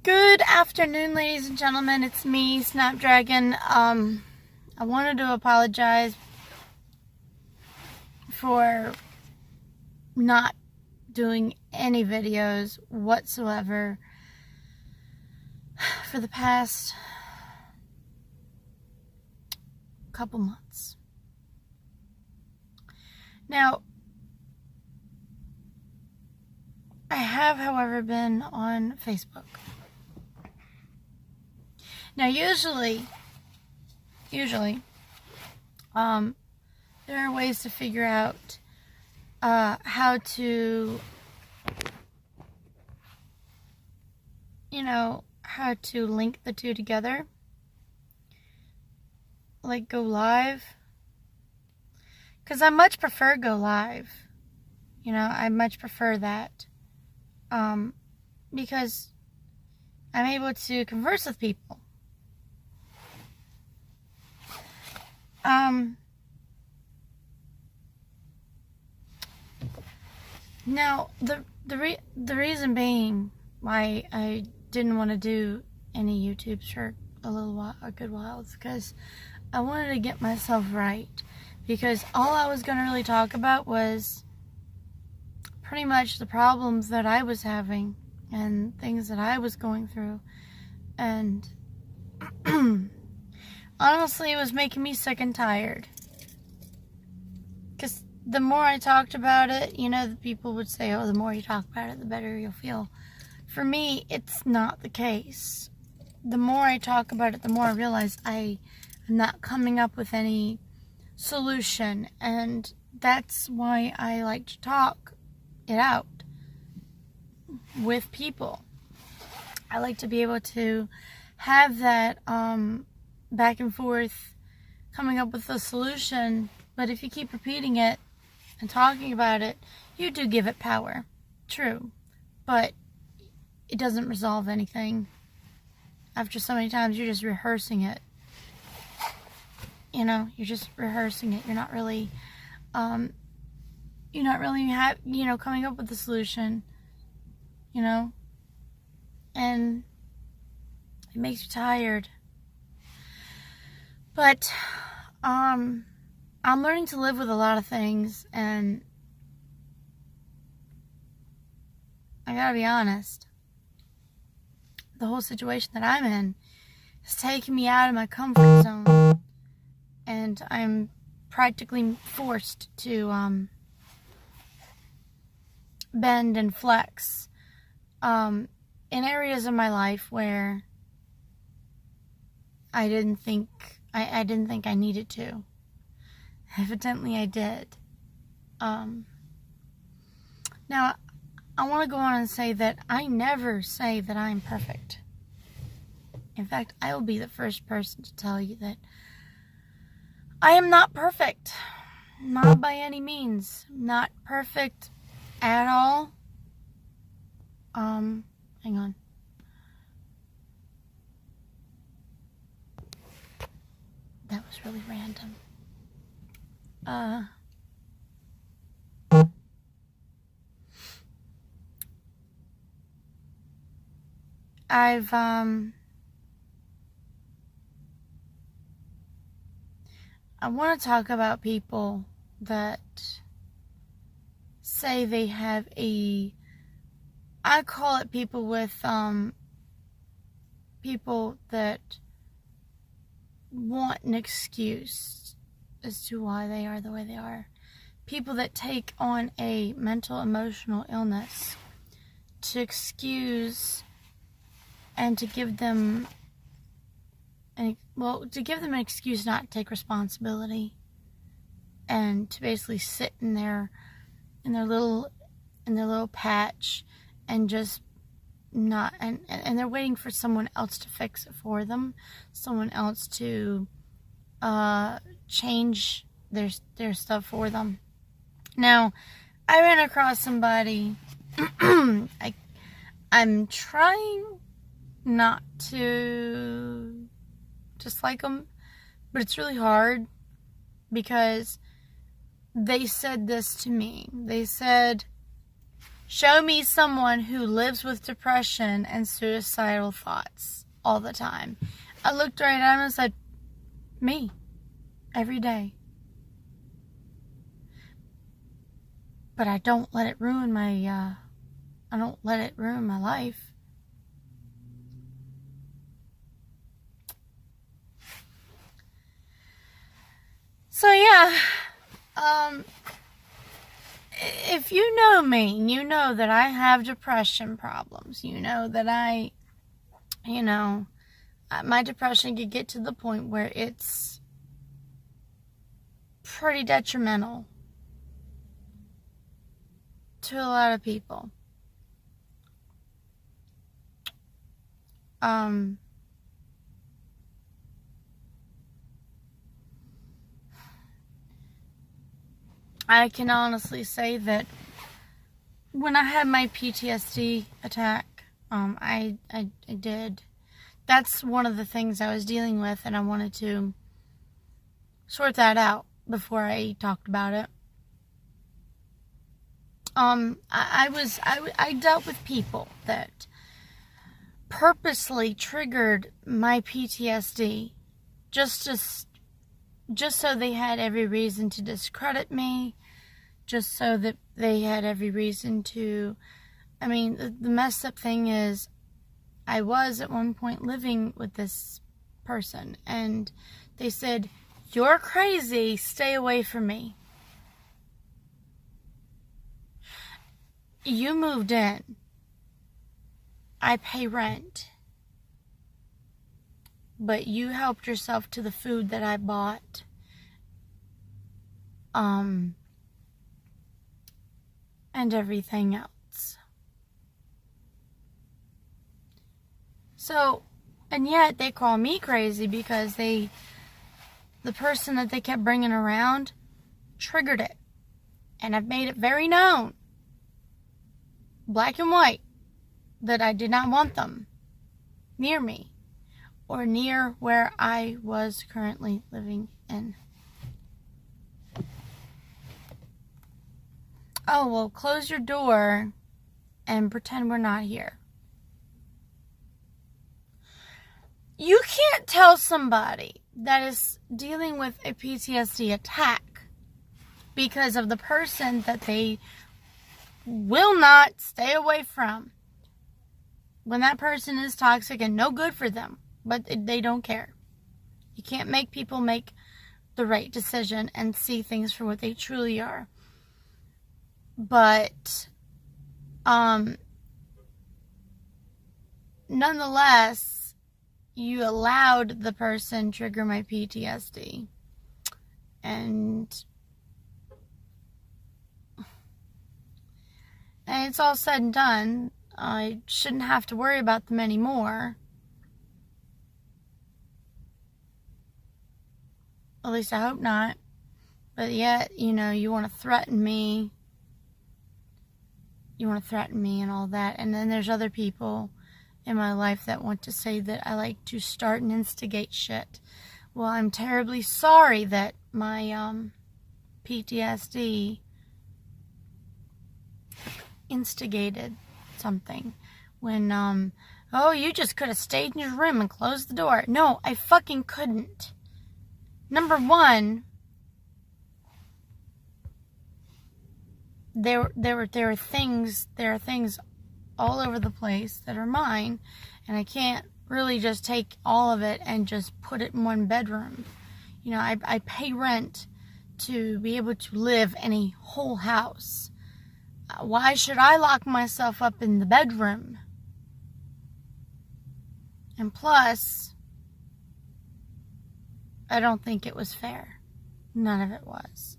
Good afternoon, ladies and gentlemen. It's me, Snapdragon. I wanted to apologize for not doing any videos whatsoever for the past couple months. Now, I have, however, been on Facebook. Now, usually, there are ways to figure out how to, how to link the two together, like go live, because I much prefer go live. I much prefer that, because I'm able to converse with people. Now, the reason being why I didn't want to do any YouTubes for a good while, is because I wanted to get myself right. Because all I was going to really talk about was pretty much the problems that I was having and things that I was going through. And honestly, it was making me sick and tired. Because the more I talked about it, the people would say, oh, the more you talk about it, the better you'll feel. For me, it's not the case. The more I talk about it, the more I realize I am not coming up with any solution. And that's why I like to talk it out with people. I like to be able to have that back and forth, coming up with a solution. But if you keep repeating it and talking about it, you do give it power. True. But it doesn't resolve anything. After so many times, you're just rehearsing it. You're just rehearsing it. You're not really coming up with a solution. And it makes you tired. But I'm learning to live with a lot of things, and I gotta be honest, the whole situation that I'm in is taking me out of my comfort zone, and I'm practically forced to bend and flex in areas of my life where I didn't think I needed to. Evidently I did. Now, I want to go on and say that I never say that I'm perfect. In fact, I will be the first person to tell you that I am not perfect. Not by any means. Not perfect at all. Hang on. That was really random. I want to talk about people that say they have I call it people with, people that want an excuse as to why they are the way they are. People that take on a mental, emotional illness to excuse and to give them an excuse not to take responsibility, and to basically sit in their little patch and just not, and they're waiting for someone else to fix it for them, someone else to change their stuff for them. Now, I ran across somebody. I'm trying not to dislike them, but it's really hard because they said this to me. They said, Show me someone who lives with depression and suicidal thoughts all the time. I looked right at him and said, me. Every day. But I don't let it ruin my life. So yeah, if you know me, you know that I have depression problems. You know that my depression could get to the point where it's pretty detrimental to a lot of people. I can honestly say that when I had my PTSD attack, I did. That's one of the things I was dealing with, and I wanted to sort that out before I talked about it. I dealt with people that purposely triggered my PTSD just so they had every reason to discredit me, just so that they had every reason to, the messed up thing is, I was at one point living with this person, and they said, "You're crazy, stay away from me. You moved in. I pay rent. But you helped yourself to the food that I bought. And everything else." So, and yet they call me crazy because the person that they kept bringing around triggered it. And I've made it very known, black and white, that I did not want them near me or near where I was currently living in. Oh, well, close your door and pretend we're not here. You can't tell somebody that is dealing with a PTSD attack because of the person that they will not stay away from, when that person is toxic and no good for them, but they don't care. You can't make people make the right decision and see things for what they truly are. But nonetheless, you allowed the person trigger my PTSD. And it's all said and done. I shouldn't have to worry about them anymore. At least I hope not. But yet, you want to threaten me. You want to threaten me and all that. And then there's other people in my life that want to say that I like to start and instigate shit. Well, I'm terribly sorry that my PTSD instigated something. When, you just could have stayed in your room and closed the door. No, I fucking couldn't. Number one, there are things all over the place that are mine, and I can't really just take all of it and just put it in one bedroom. I pay rent to be able to live in a whole house. Why should I lock myself up in the bedroom? And plus, I don't think it was fair. None of it was.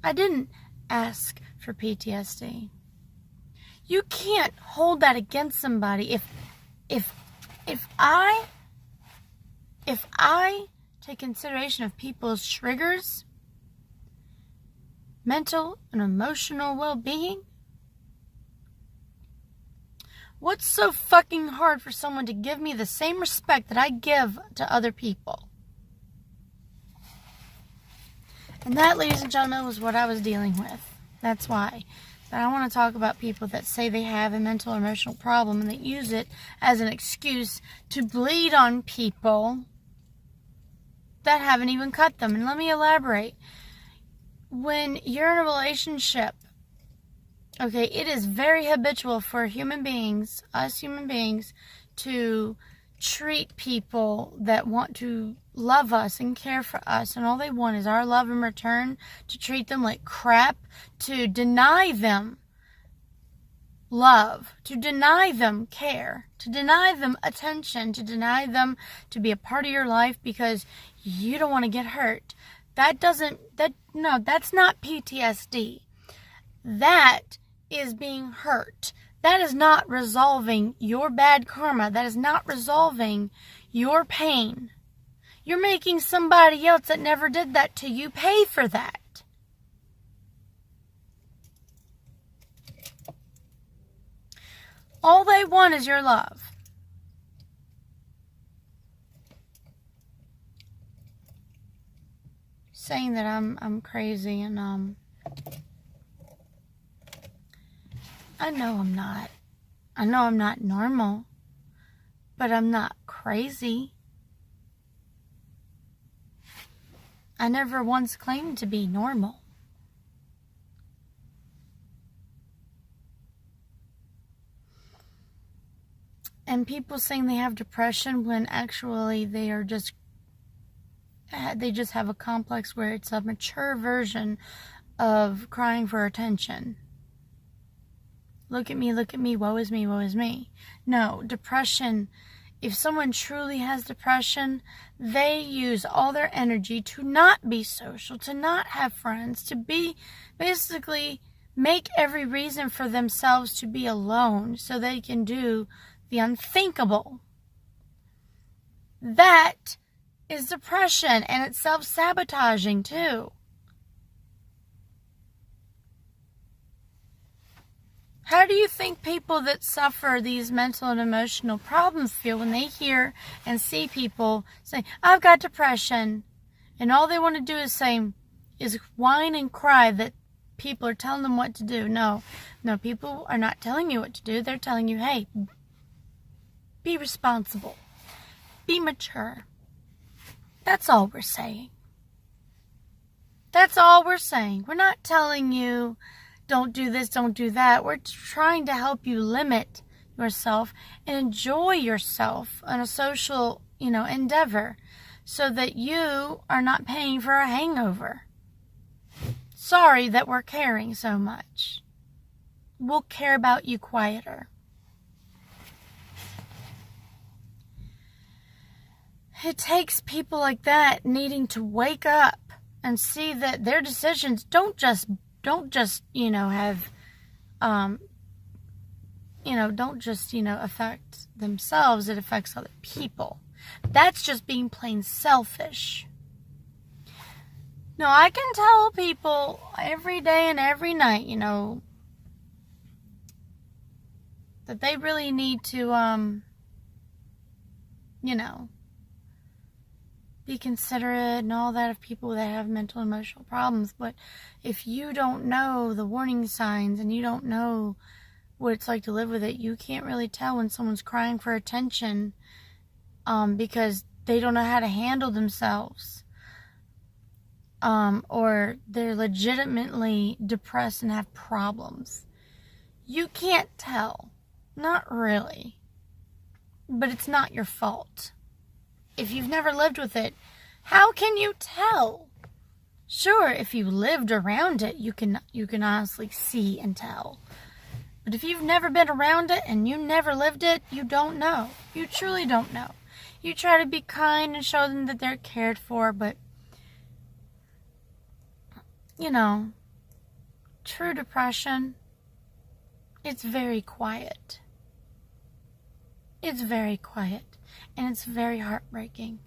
I didn't ask for PTSD. You can't hold that against somebody. If I take consideration of people's triggers, mental and emotional well-being, what's so fucking hard for someone to give me the same respect that I give to other people? And that, ladies and gentlemen, was what I was dealing with. That's why. But I want to talk about people that say they have a mental or emotional problem and that use it as an excuse to bleed on people that haven't even cut them. And let me elaborate. When you're in a relationship, okay, it is very habitual for human beings, us human beings, to treat people that want to love us and care for us, and all they want is our love in return, to treat them like crap, to deny them love, to deny them care, to deny them attention, to deny them to be a part of your life because you don't want to get hurt. That's not PTSD. That is being hurt. That is not resolving your bad karma. That is not resolving your pain. You're making somebody else that never did that to you pay for that. All they want is your love. Saying that I'm crazy and I know I'm not. I know I'm not normal, but I'm not crazy. I never once claimed to be normal. And people saying they have depression when actually they just have a complex where it's a mature version of crying for attention. Look at me, woe is me, woe is me. No, depression, if someone truly has depression, they use all their energy to not be social, to not have friends, to basically make every reason for themselves to be alone so they can do the unthinkable. That is depression, and it's self-sabotaging too. How do you think people that suffer these mental and emotional problems feel when they hear and see people say, I've got depression, and all they want to do is whine and cry that people are telling them what to do? No, people are not telling you what to do. They're telling you, hey, be responsible, be mature. That's all we're saying. That's all we're saying. We're not telling you, don't do this, don't do that. We're trying to help you limit yourself and enjoy yourself on a social, endeavor so that you are not paying for a hangover. Sorry that we're caring so much. We'll care about you quieter. It takes people like that needing to wake up and see that their decisions don't just affect themselves, it affects other people. That's just being plain selfish. No, I can tell people every day and every night, that they really need to, be considerate and all that of people that have mental and emotional problems. But if you don't know the warning signs and you don't know what it's like to live with it, you can't really tell when someone's crying for attention because they don't know how to handle themselves, or they're legitimately depressed and have problems. You can't tell. Not really. But it's not your fault. If you've never lived with it, how can you tell? Sure, if you lived around it, you can honestly see and tell. But if you've never been around it and you never lived it, you don't know. You truly don't know. You try to be kind and show them that they're cared for, but, true depression, it's very quiet. It's very quiet. And it's very heartbreaking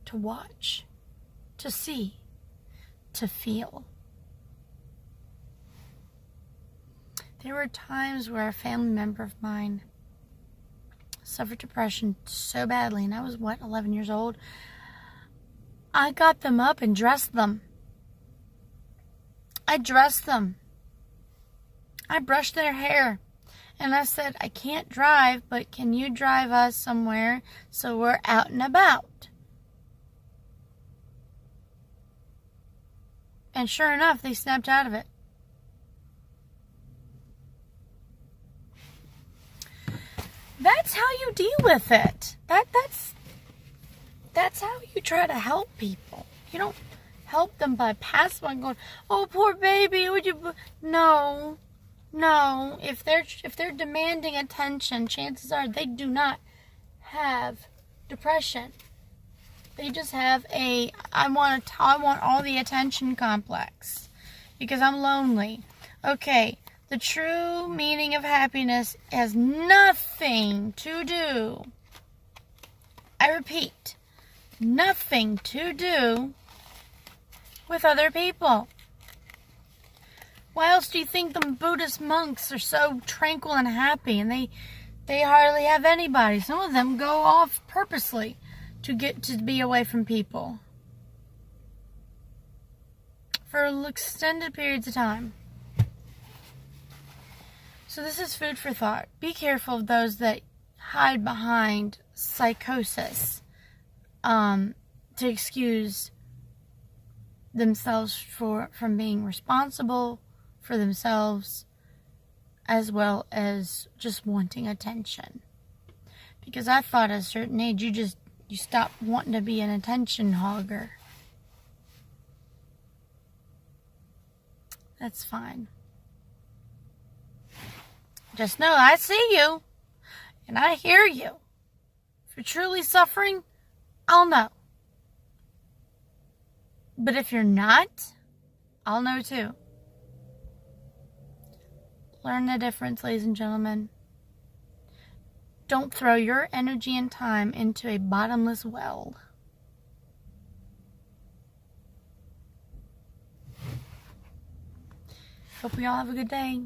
to watch, to see, to feel. There were times where a family member of mine suffered depression so badly, and I was, 11 years old. I got them up and dressed them. I dressed them. I brushed their hair. And I said, I can't drive, but can you drive us somewhere so we're out and about? And sure enough, they snapped out of it. That's how you deal with it. That's how you try to help people. You don't help them by passing on going, oh, poor baby, would you... No. If they're demanding attention, chances are they do not have depression. They just have a I want all the attention complex because I'm lonely. Okay, the true meaning of happiness has nothing to do, I repeat, nothing to do with other people. Why else do you think the Buddhist monks are so tranquil and happy, and they hardly have anybody? Some of them go off purposely to get to be away from people for extended periods of time. So this is food for thought. Be careful of those that hide behind psychosis to excuse themselves from being responsible for themselves, as well as just wanting attention. Because I thought at a certain age you stop wanting to be an attention hogger. That's fine. Just know I see you and I hear you. If you're truly suffering, I'll know. But if you're not, I'll know too. Learn the difference, ladies and gentlemen. Don't throw your energy and time into a bottomless well. Hope we all have a good day.